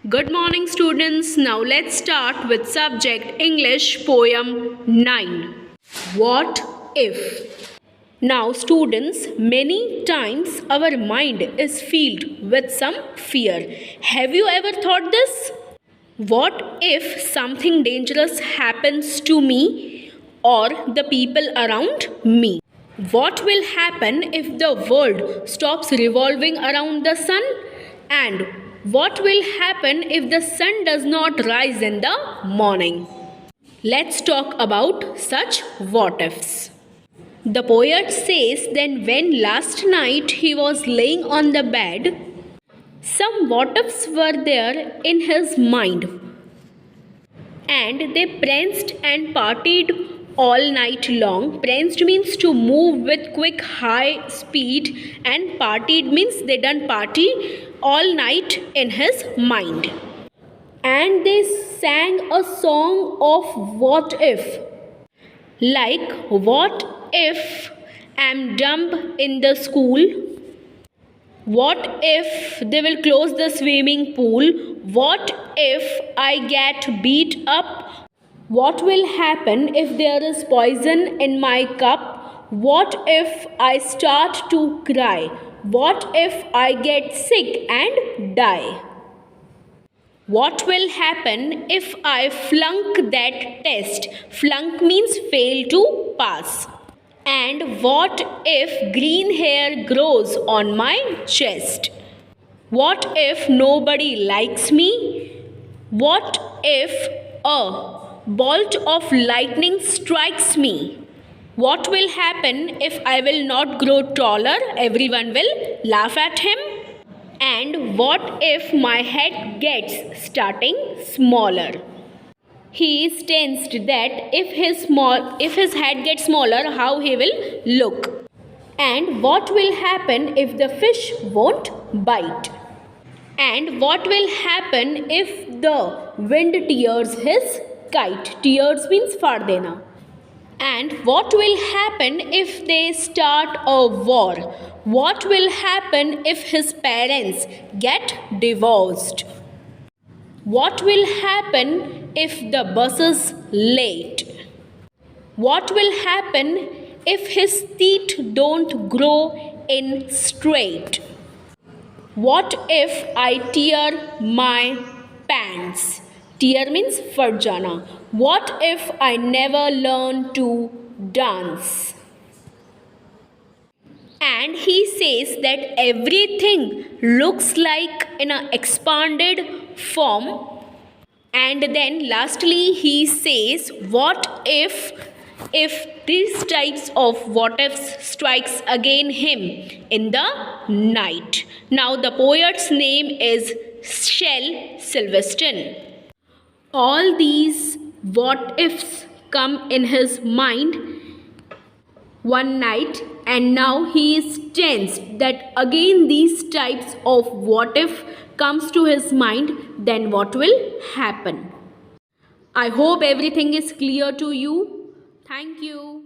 Good morning, students. Now let's start with subject English poem 9. What if? Now, students, many times our mind is filled with some fear. Have you ever thought this? What if something dangerous happens to me or the people around me? What will happen if the world stops revolving around the sun? And what will happen if the sun does not rise in the morning? Let's talk about such what ifs. The poet says then when last night he was laying on the bed, some what ifs were there in his mind, and they pranced and partied all night long. Pranced means to move with quick high speed, and partied means they done party all night in his mind. And they sang a song of what if, like what if I'm dumb in the school? What if they will close the swimming pool? What if I get beat up? What will happen if there is poison in my cup? What if I start to cry? What if I get sick and die? What will happen if I flunk that test? Flunk means fail to pass. And what if green hair grows on my chest? What if nobody likes me? What if a bolt of lightning strikes me? What will happen if I will not grow taller? Everyone will laugh at him. And what if my head gets starting smaller? He is tensed that if his head gets smaller, how he will look. And what will happen if the fish won't bite? And what will happen if the wind tears his kite? Tears means far dena. And what will happen if they start a war? What will happen if his parents get divorced? What will happen if the bus is late? What will happen if his teeth don't grow in straight? What if I tear my pants? Tear means farjana. What if I never learn to dance? And he says that everything looks like in an expanded form. And then lastly he says, what if these types of what ifs strikes again him in the night? Now the poet's name is Shel Silverstein. All these what ifs come in his mind one night, and now he is tensed that again these types of what if comes to his mind, then what will happen? I hope everything is clear to you. Thank you.